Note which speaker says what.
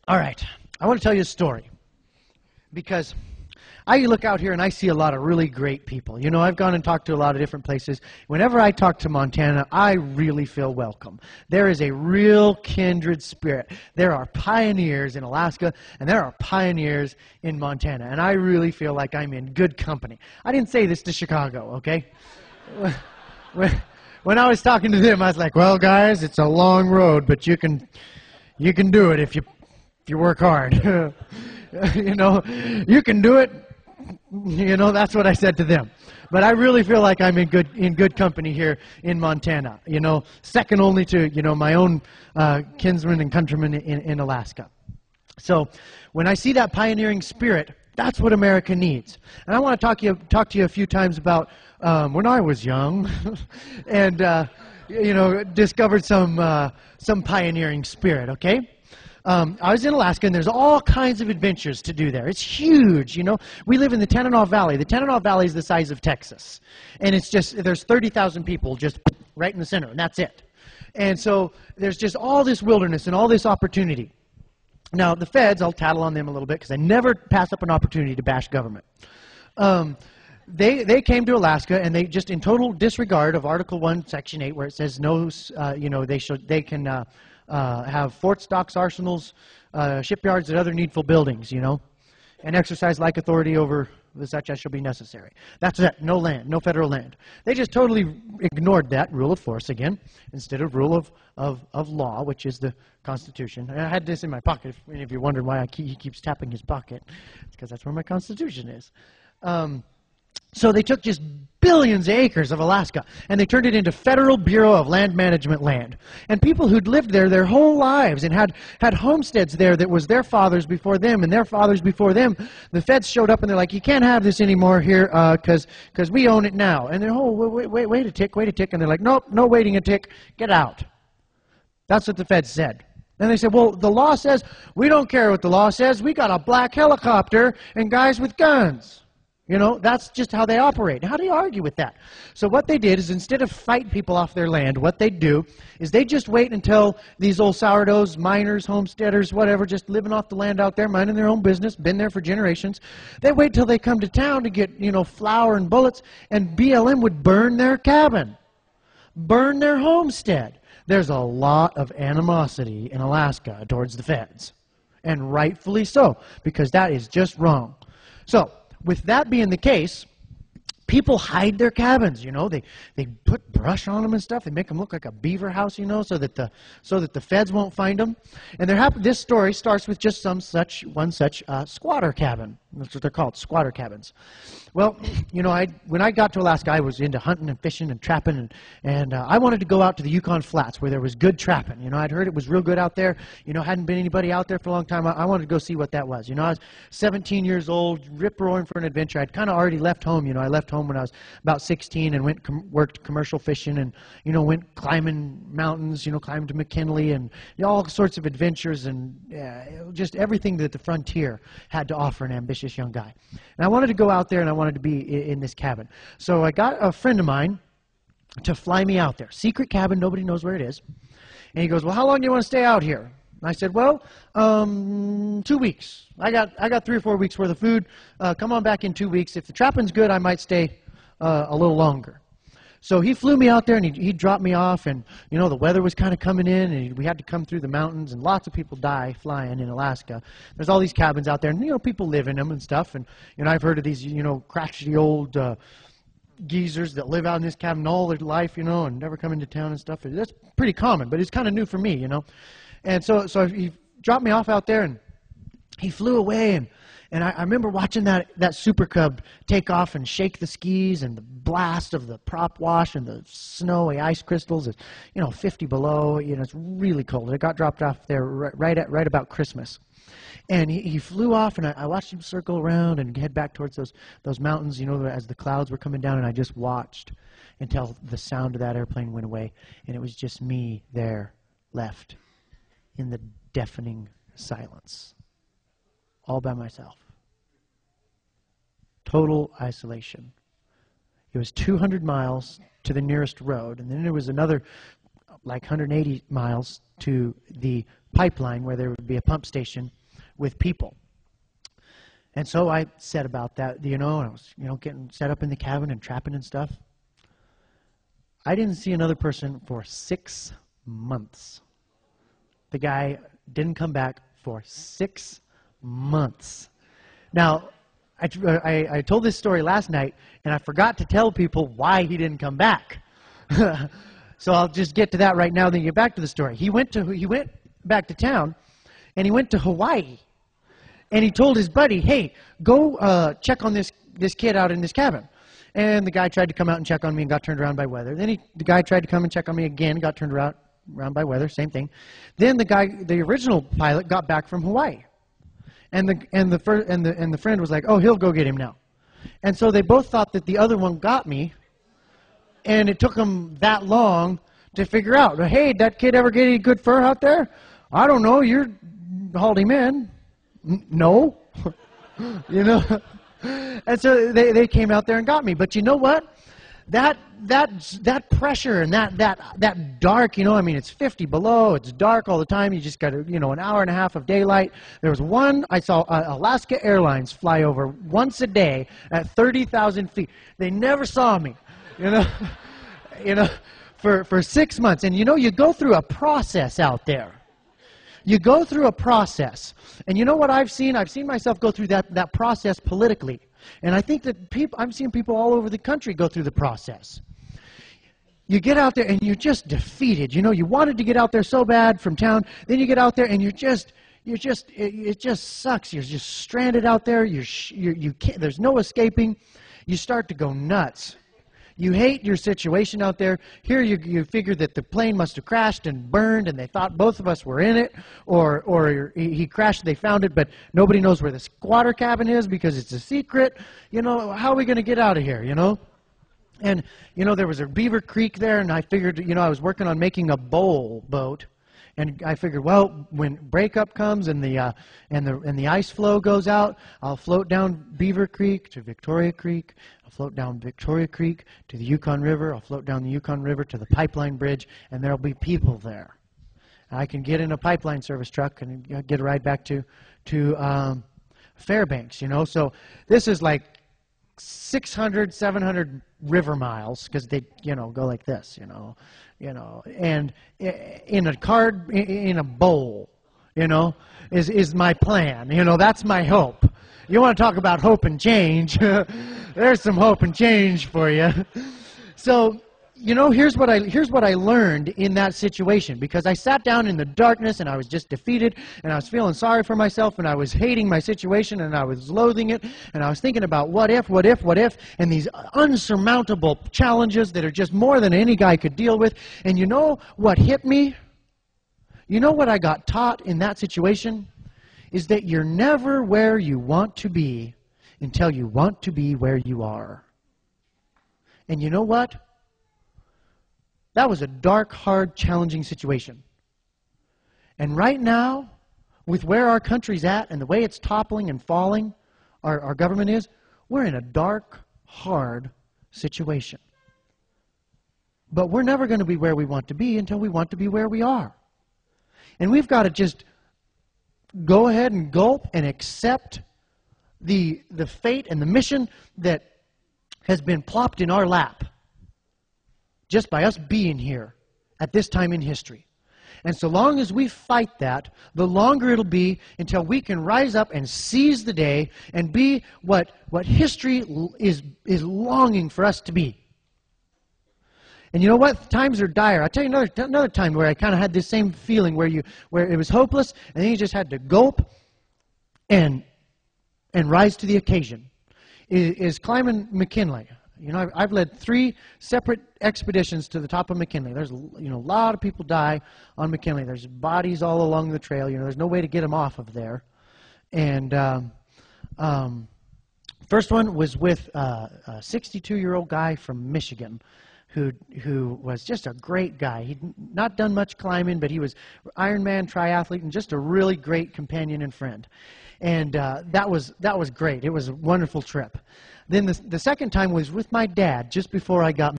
Speaker 1: All right, I want to tell you a story because I look out here and I see a lot of really great people. You know, I've gone and talked to a lot of different places. Whenever I talk to Montana, I really feel welcome. There is a real kindred spirit. There are pioneers in Alaska, and there are pioneers in Montana, and I really feel like I'm in good company. I didn't say this to Chicago, okay? When I was talking to them, I was like, well, guys, it's a long road, but you can do it if you work hard. You know, you can do it. You know, that's what I said to them. But I really feel like I'm in good company here in Montana. You know, second only to, you know, my own kinsmen and countrymen in Alaska. So when I see that pioneering spirit, that's what America needs. And I want to talk to you a few times about when I was young and you know, discovered some pioneering spirit. Okay. I was in Alaska, and there's all kinds of adventures to do there. It's huge, you know. We live in the Tanana Valley. The Tanana Valley is the size of Texas. And it's just, there's 30,000 people just right in the center, and that's it. And so there's just all this wilderness and all this opportunity. Now, the feds, I'll tattle on them a little bit because I never pass up an opportunity to bash government. They came to Alaska, and they just, in total disregard of Article 1, Section 8, where it says no, you know, they can have forts, docks, arsenals, shipyards, and other needful buildings, you know, and exercise like authority over the such as shall be necessary. That's it. No land, no federal land. They just totally ignored that rule of force again, instead of rule of law, which is the Constitution. And I had this in my pocket. If any of you wondered why he keeps tapping his pocket, it's because that's where my Constitution is. So they took just billions of acres of Alaska, and they turned it into Federal Bureau of Land Management land. And people who'd lived there their whole lives and had homesteads there that was their fathers before them and their fathers before them, the feds showed up and they're like, you can't have this anymore here because we own it now. And they're, oh, wait a tick. And they're like, nope, no waiting a tick, get out. That's what the feds said. And they said, well, the law says, we don't care what the law says. We got a black helicopter and guys with guns. You know, that's just how they operate. How do you argue with that? So what they did is, instead of fighting people off their land, what they do is they just wait until these old sourdoughs, miners, homesteaders, whatever, just living off the land out there, minding their own business, been there for generations. They wait till they come to town to get, you know, flour and bullets, and BLM would burn their cabin, burn their homestead. There's a lot of animosity in Alaska towards the feds, and rightfully so, because that is just wrong. So with that being the case, people hide their cabins, you know. They put brush on them and stuff. They make them look like a beaver house, you know, so that the feds won't find them. And this story starts with just one such squatter cabin. That's what they're called, squatter cabins. Well, you know, when I got to Alaska, I was into hunting and fishing and trapping, and I wanted to go out to the Yukon Flats where there was good trapping. You know, I'd heard it was real good out there. You know, hadn't been anybody out there for a long time. I wanted to go see what that was. You know, I was 17 years old, rip-roaring for an adventure. I'd kind of already left home. You know, I left home when I was about 16 and worked commercial fishing, and, you know, went climbing mountains, you know, climbed to McKinley, and, you know, all sorts of adventures, and just everything that the frontier had to offer an ambitious young guy. And I wanted to go out there, and I wanted to be in this cabin. So I got a friend of mine to fly me out there. Secret cabin, nobody knows where it is. And he goes, well, how long do you want to stay out here? And I said, well, 2 weeks. I got 3 or 4 weeks worth of food. Come on back in 2 weeks. If the trapping's good, I might stay a little longer. So he flew me out there, and he dropped me off, and, you know, the weather was kind of coming in, and we had to come through the mountains, and lots of people die flying in Alaska. There's all these cabins out there, and, you know, people live in them and stuff, and, you know, I've heard of these, you know, crotchety old geezers that live out in this cabin all their life, you know, and never come into town and stuff. That's pretty common, but it's kind of new for me, you know. And so he dropped me off out there, and he flew away, and I remember watching that Super Cub take off and shake the skis, and the blast of the prop wash and the snowy ice crystals is, you know, 50 below. You know, it's really cold. It got dropped off there right about Christmas. And he flew off, and I watched him circle around and head back towards those mountains, you know, as the clouds were coming down, and I just watched until the sound of that airplane went away, and it was just me there left in the deafening silence, all by myself. Total isolation. It was 200 miles to the nearest road, and then there was another like 180 miles to the pipeline where there would be a pump station with people. And so I said about that, and I was, getting set up in the cabin and trapping and stuff. I didn't see another person for 6 months. The guy didn't come back for 6 months. Now, I told this story last night, and I forgot to tell people why he didn't come back. So I'll just get to that right now, then get back to the story. He went back to town, and he went to Hawaii. And he told his buddy, hey, go check on this kid out in this cabin. And the guy tried to come out and check on me and got turned around by weather. Then the guy tried to come and check on me again, got turned around by weather, same thing. Then the original pilot got back from Hawaii. And the friend was like, oh, he'll go get him now. And so they both thought that the other one got me, and it took them that long to figure out, hey, did that kid ever get any good fur out there? I don't know, you hauled him in. No. And so they came out there and got me. But you know what? That pressure and that dark, it's 50 below, it's dark all the time, you just got an hour and a half of daylight. There was one, I saw Alaska Airlines fly over once a day at 30,000 feet. They never saw me, for 6 months. And you go through a process out there. You go through a process. And you know what I've seen? I've seen myself go through that process politically. And I think that I'm seeing people all over the country go through the process. You get out there and you're just defeated. You wanted to get out there so bad from town. Then you get out there and it just sucks. You're just stranded out there. You can't, there's no escaping. You start to go nuts. You hate your situation out there. Here you figure that the plane must have crashed and burned, and they thought both of us were in it, or he crashed, they found it, but nobody knows where the squatter cabin is because it's a secret. How are we going to get out of here, And, there was a Beaver Creek there, and I figured, I was working on making a bowl boat. And I figured, well, when breakup comes and the ice flow goes out, I'll float down Beaver Creek to Victoria Creek. I'll float down Victoria Creek to the Yukon River. I'll float down the Yukon River to the pipeline bridge, and there'll be people there. I can get in a pipeline service truck and get a ride back to Fairbanks. So this is like 600, 700 river miles because they, go like this, and in a bowl, is my plan. That's my hope. You want to talk about hope and change? There's some hope and change for you. So, here's what I learned in that situation, because I sat down in the darkness and I was just defeated and I was feeling sorry for myself and I was hating my situation and I was loathing it and I was thinking about what if, and these unsurmountable challenges that are just more than any guy could deal with. And you know what hit me? You know what I got taught in that situation? Is that you're never where you want to be until you want to be where you are. And you know what? That was a dark, hard, challenging situation. And right now, with where our country's at and the way it's toppling and falling, our government is, we're in a dark, hard situation. But we're never going to be where we want to be until we want to be where we are. And we've got to just go ahead and gulp and accept the fate and the mission that has been plopped in our lap just by us being here at this time in history. And so long as we fight that, the longer it'll be until we can rise up and seize the day and be what history is longing for us to be. And you know what? Times are dire. I'll tell you another time where I kind of had this same feeling where it was hopeless, and then you just had to gulp and rise to the occasion. Is climbing McKinley. I've led 3 separate expeditions to the top of McKinley. There's a lot of people die on McKinley. There's bodies all along the trail. There's no way to get them off of there. And first one was with a 62-year-old guy from Michigan who was just a great guy. He'd not done much climbing, but he was Ironman triathlete and just a really great companion and friend. And that was great. It was a wonderful trip. Then the second time was with my dad just before I got